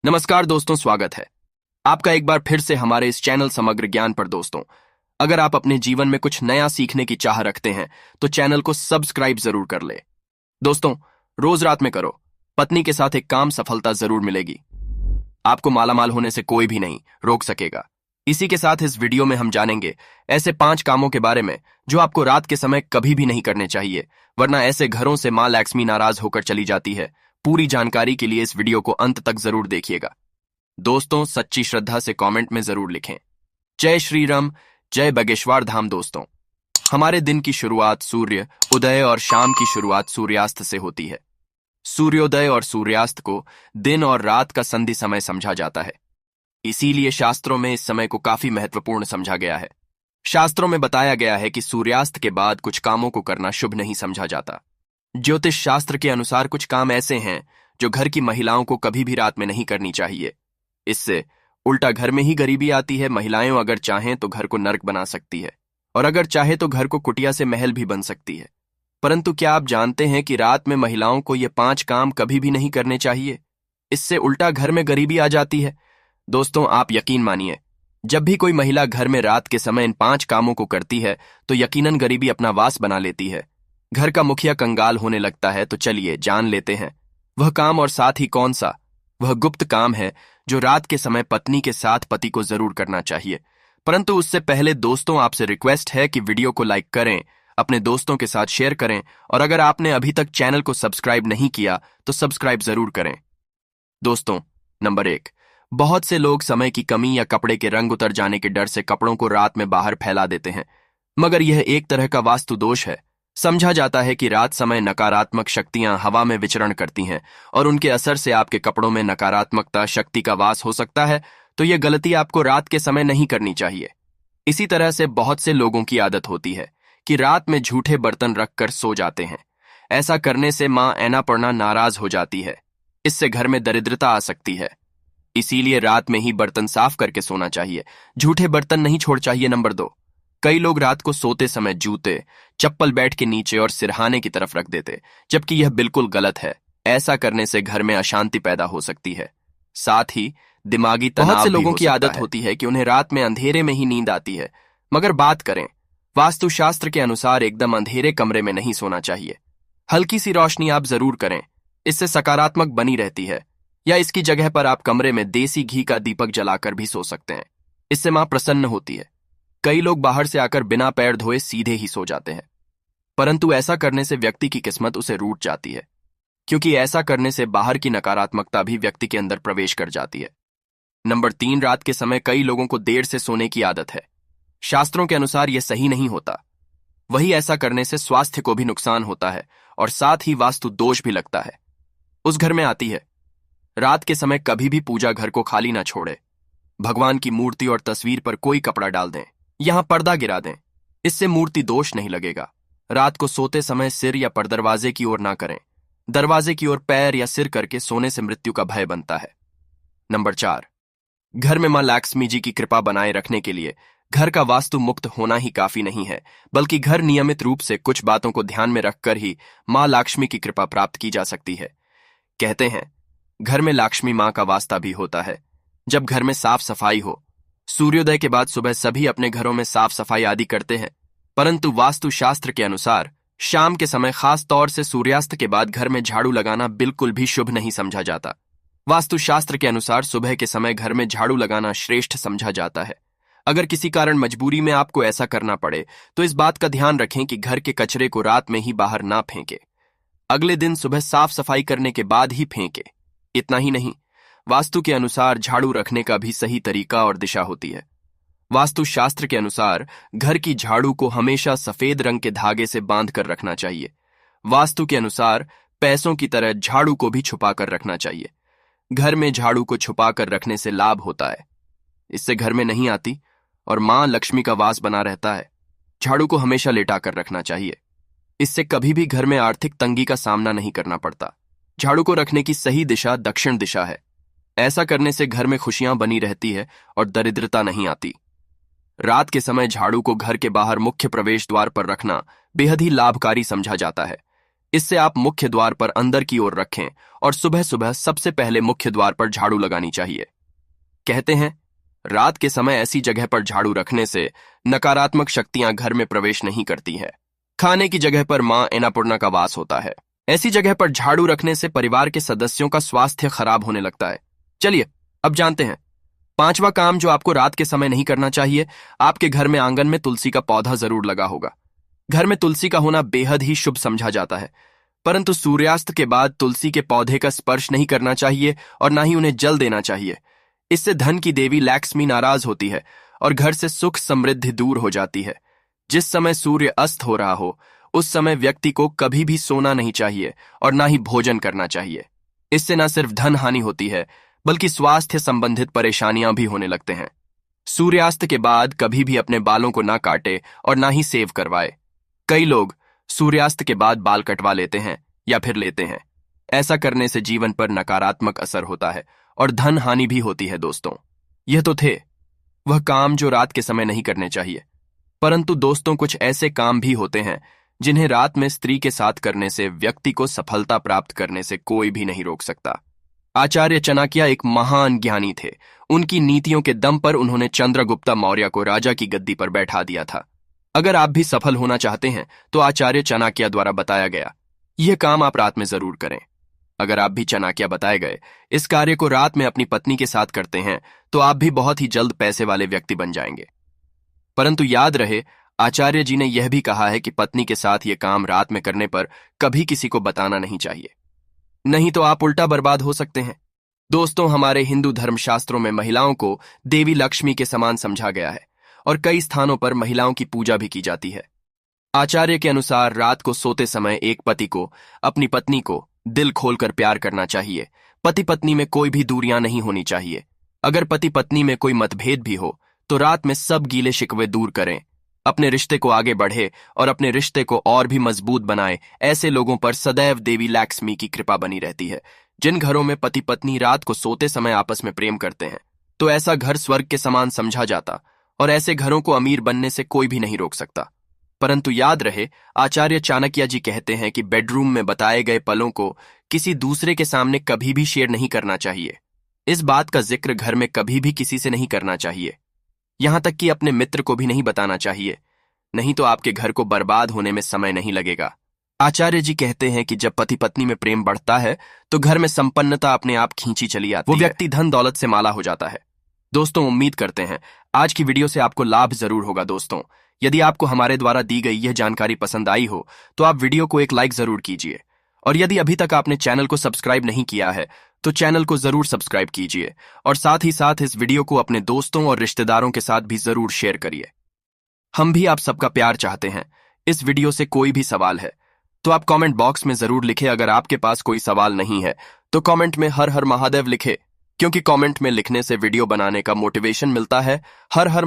नमस्कार दोस्तों, स्वागत है आपका एक बार फिर से हमारे इस चैनल समग्र ज्ञान पर। दोस्तों, अगर आप अपने जीवन में कुछ नया सीखने की चाह रखते हैं तो चैनल को सब्सक्राइब जरूर कर ले। दोस्तों, रोज रात में करो, पत्नी के साथ एक काम सफलता जरूर मिलेगी। आपको मालामाल होने से कोई भी नहीं रोक सकेगा। इसी के साथ इस वीडियो में हम जानेंगे ऐसे 5 कामों के बारे में जो आपको रात के समय कभी भी नहीं करने चाहिए, वरना ऐसे घरों से मां लक्ष्मी नाराज होकर चली जाती है। पूरी जानकारी के लिए इस वीडियो को अंत तक जरूर देखिएगा। दोस्तों, सच्ची श्रद्धा से कमेंट में जरूर लिखें, जय श्री राम, जय बागेश्वर धाम। दोस्तों, हमारे दिन की शुरुआत सूर्य उदय और शाम की शुरुआत सूर्यास्त से होती है। सूर्योदय और सूर्यास्त को दिन और रात का संधि समय समझा जाता है। इसीलिए शास्त्रों में इस समय को काफी महत्वपूर्ण समझा गया है। शास्त्रों में बताया गया है कि सूर्यास्त के बाद कुछ कामों को करना शुभ नहीं समझा जाता। ज्योतिष शास्त्र के अनुसार कुछ काम ऐसे हैं जो घर की महिलाओं को कभी भी रात में नहीं करनी चाहिए। इससे उल्टा घर में ही गरीबी आती है। महिलाएं अगर चाहें तो घर को नर्क बना सकती है, और अगर चाहे तो घर को कुटिया से महल भी बन सकती है। परंतु क्या आप जानते हैं कि रात में महिलाओं को ये 5 काम कभी भी नहीं करने चाहिए? इससे उल्टा घर में गरीबी आ जाती है। दोस्तों, आप यकीन मानिए, जब भी कोई महिला घर में रात के समय इन 5 कामों को करती है तो यकीनन गरीबी अपना वास बना लेती है। घर का मुखिया कंगाल होने लगता है। तो चलिए जान लेते हैं वह काम, और साथ ही कौन सा वह गुप्त काम है जो रात के समय पत्नी के साथ पति को जरूर करना चाहिए। परंतु उससे पहले दोस्तों, आपसे रिक्वेस्ट है कि वीडियो को लाइक करें, अपने दोस्तों के साथ शेयर करें, और अगर आपने अभी तक चैनल को सब्सक्राइब नहीं किया तो सब्सक्राइब जरूर करें। दोस्तों, नंबर 1, बहुत से लोग समय की कमी या कपड़े के रंग उतर जाने के डर से कपड़ों को रात में बाहर फैला देते हैं, मगर यह एक तरह का वास्तु दोष है। समझा जाता है कि रात समय नकारात्मक शक्तियां हवा में विचरण करती हैं और उनके असर से आपके कपड़ों में नकारात्मकता शक्ति का वास हो सकता है। तो यह गलती आपको रात के समय नहीं करनी चाहिए। इसी तरह से बहुत से लोगों की आदत होती है कि रात में झूठे बर्तन रखकर सो जाते हैं। ऐसा करने से मां ऐनापर्णा नाराज हो जाती है। इससे घर में दरिद्रता आ सकती है। इसीलिए रात में ही बर्तन साफ करके सोना चाहिए, झूठे बर्तन नहीं छोड़ चाहिए। नंबर 2, कई लोग रात को सोते समय जूते चप्पल बेड के नीचे और सिरहाने की तरफ रख देते, जबकि यह बिल्कुल गलत है। ऐसा करने से घर में अशांति पैदा हो सकती है, साथ ही दिमागी तनाव भी हो सकता है। बहुत से लोगों की आदत होती है कि उन्हें रात में अंधेरे में ही नींद आती है, मगर बात करें वास्तुशास्त्र के अनुसार एकदम अंधेरे कमरे में नहीं सोना चाहिए। हल्की सी रोशनी आप जरूर करें, इससे सकारात्मक बनी रहती है। या इसकी जगह पर आप कमरे में देसी घी का दीपक जलाकर भी सो सकते हैं। इससे मां प्रसन्न होती है। कई लोग बाहर से आकर बिना पैर धोए सीधे ही सो जाते हैं, परंतु ऐसा करने से व्यक्ति की किस्मत उसे रूठ जाती है, क्योंकि ऐसा करने से बाहर की नकारात्मकता भी व्यक्ति के अंदर प्रवेश कर जाती है। नंबर 3, रात के समय कई लोगों को देर से सोने की आदत है। शास्त्रों के अनुसार यह सही नहीं होता। वही ऐसा करने से स्वास्थ्य को भी नुकसान होता है और साथ ही वास्तु दोष भी लगता है। उस घर में आती है, रात के समय कभी भी पूजा घर को खाली ना छोड़े। भगवान की मूर्ति और तस्वीर पर कोई कपड़ा डाल दें, यहां पर्दा गिरा दें, इससे मूर्ति दोष नहीं लगेगा। रात को सोते समय सिर या पर दरवाजे की ओर ना करें। दरवाजे की ओर पैर या सिर करके सोने से मृत्यु का भय बनता है। नंबर 4, घर में मां लक्ष्मी जी की कृपा बनाए रखने के लिए घर का वास्तु मुक्त होना ही काफी नहीं है, बल्कि घर नियमित रूप से कुछ बातों को ध्यान में रखकर ही मां लक्ष्मी की कृपा प्राप्त की जा सकती है। कहते हैं घर में लक्ष्मी मां का वास्ता भी होता है जब घर में साफ सफाई हो। सूर्योदय के बाद सुबह सभी अपने घरों में साफ सफाई आदि करते हैं, परंतु वास्तु शास्त्र के अनुसार शाम के समय खास तौर से सूर्यास्त के बाद घर में झाड़ू लगाना बिल्कुल भी शुभ नहीं समझा जाता। वास्तु शास्त्र के अनुसार सुबह के समय घर में झाड़ू लगाना श्रेष्ठ समझा जाता है। अगर किसी कारण मजबूरी में आपको ऐसा करना पड़े तो इस बात का ध्यान रखें कि घर के कचरे को रात में ही बाहर ना फेंके। अगले दिन सुबह साफ सफाई करने के बाद ही फेंके। इतना ही नहीं, वास्तु के अनुसार झाड़ू रखने का भी सही तरीका और दिशा होती है। वास्तु शास्त्र के अनुसार घर की झाड़ू को हमेशा सफेद रंग के धागे से बांध कर रखना चाहिए। वास्तु के अनुसार पैसों की तरह झाड़ू को भी छुपा कर रखना चाहिए। घर में झाड़ू को छुपा कर रखने से लाभ होता है, इससे घर में नहीं आती और मां लक्ष्मी का वास बना रहता है। झाड़ू को हमेशा लेटा कर रखना चाहिए, इससे कभी भी घर में आर्थिक तंगी का सामना नहीं करना पड़ता। झाड़ू को रखने की सही दिशा दक्षिण दिशा है। ऐसा करने से घर में खुशियां बनी रहती है और दरिद्रता नहीं आती। रात के समय झाड़ू को घर के बाहर मुख्य प्रवेश द्वार पर रखना बेहद ही लाभकारी समझा जाता है। इससे आप मुख्य द्वार पर अंदर की ओर रखें और सुबह सुबह सबसे पहले मुख्य द्वार पर झाड़ू लगानी चाहिए। कहते हैं रात के समय ऐसी जगह पर झाड़ू रखने से नकारात्मक शक्तियां घर में प्रवेश नहीं करती है। खाने की जगह पर मां अन्नपूर्णा का वास होता है। ऐसी जगह पर झाड़ू रखने से परिवार के सदस्यों का स्वास्थ्य खराब होने लगता है। चलिए अब जानते हैं पांचवा काम जो आपको रात के समय नहीं करना चाहिए। आपके घर में आंगन में तुलसी का पौधा जरूर लगा होगा। घर में तुलसी का होना बेहद ही शुभ समझा जाता है, परंतु सूर्यास्त के बाद तुलसी के पौधे का स्पर्श नहीं करना चाहिए और ना ही उन्हें जल देना चाहिए। इससे धन की देवी लक्ष्मी नाराज होती है और घर से सुख समृद्धि दूर हो जाती है। जिस समय सूर्य अस्त हो रहा हो उस समय व्यक्ति को कभी भी सोना नहीं चाहिए और ना ही भोजन करना चाहिए। इससे न सिर्फ धन हानि होती है बल्कि स्वास्थ्य संबंधित परेशानियां भी होने लगते हैं। सूर्यास्त के बाद कभी भी अपने बालों को ना काटे और ना ही सेव करवाए। कई लोग सूर्यास्त के बाद बाल कटवा लेते हैं या फिर लेते हैं। ऐसा करने से जीवन पर नकारात्मक असर होता है और धन हानि भी होती है। दोस्तों, यह तो थे वह काम जो रात के समय नहीं करने चाहिए, परंतु दोस्तों कुछ ऐसे काम भी होते हैं जिन्हें रात में स्त्री के साथ करने से व्यक्ति को सफलता प्राप्त करने से कोई भी नहीं रोक सकता। आचार्य चाणक्य एक महान ज्ञानी थे। उनकी नीतियों के दम पर उन्होंने चंद्रगुप्त मौर्य को राजा की गद्दी पर बैठा दिया था। अगर आप भी सफल होना चाहते हैं तो आचार्य चाणक्य द्वारा बताया गया यह काम आप रात में जरूर करें। अगर आप भी चाणक्य बताए गए इस कार्य को रात में अपनी पत्नी के साथ करते हैं तो आप भी बहुत ही जल्द पैसे वाले व्यक्ति बन जाएंगे। परंतु याद रहे, आचार्य जी ने यह भी कहा है कि पत्नी के साथ यह काम रात में करने पर कभी किसी को बताना नहीं चाहिए, नहीं तो आप उल्टा बर्बाद हो सकते हैं। दोस्तों, हमारे हिंदू धर्मशास्त्रों में महिलाओं को देवी लक्ष्मी के समान समझा गया है और कई स्थानों पर महिलाओं की पूजा भी की जाती है। आचार्य के अनुसार रात को सोते समय एक पति को अपनी पत्नी को दिल खोलकर प्यार करना चाहिए। पति पत्नी में कोई भी दूरियां नहीं होनी चाहिए। अगर पति पत्नी में कोई मतभेद भी हो तो रात में सब गीले शिकवे दूर करें। अपने रिश्ते को आगे बढ़े और अपने रिश्ते को और भी मजबूत बनाए। ऐसे लोगों पर सदैव देवी लक्ष्मी की कृपा बनी रहती है। जिन घरों में पति पत्नी रात को सोते समय आपस में प्रेम करते हैं तो ऐसा घर स्वर्ग के समान समझा जाता और ऐसे घरों को अमीर बनने से कोई भी नहीं रोक सकता। परंतु याद रहे, आचार्य चाणक्य जी कहते हैं कि बेडरूम में बताए गए पलों को किसी दूसरे के सामने कभी भी शेयर नहीं करना चाहिए। इस बात का जिक्र घर में कभी भी किसी से नहीं करना चाहिए, यहां तक कि अपने मित्र को भी नहीं बताना चाहिए, नहीं तो आपके घर को बर्बाद होने में समय नहीं लगेगा। आचार्य जी कहते हैं कि जब पति पत्नी में प्रेम बढ़ता है तो घर में संपन्नता अपने आप खींची चली आती है। वो व्यक्ति धन दौलत से माला हो जाता है। दोस्तों, उम्मीद करते हैं आज की वीडियो से आपको लाभ जरूर होगा। दोस्तों, यदि आपको हमारे द्वारा दी गई यह जानकारी पसंद आई हो तो आप वीडियो को एक लाइक जरूर कीजिए और यदि अभी तक आपने चैनल को सब्सक्राइब नहीं किया है तो चैनल को जरूर सब्सक्राइब कीजिए और साथ ही साथ इस वीडियो को अपने दोस्तों और रिश्तेदारों के साथ भी जरूर शेयर करिए। हम भी आप सबका प्यार चाहते हैं। इस वीडियो से कोई भी सवाल है तो आप कमेंट बॉक्स में जरूर लिखें। अगर आपके पास कोई सवाल नहीं है तो कमेंट में हर हर महादेव लिखें, क्योंकि कमेंट में लिखने से वीडियो बनाने का मोटिवेशन मिलता है। हर हर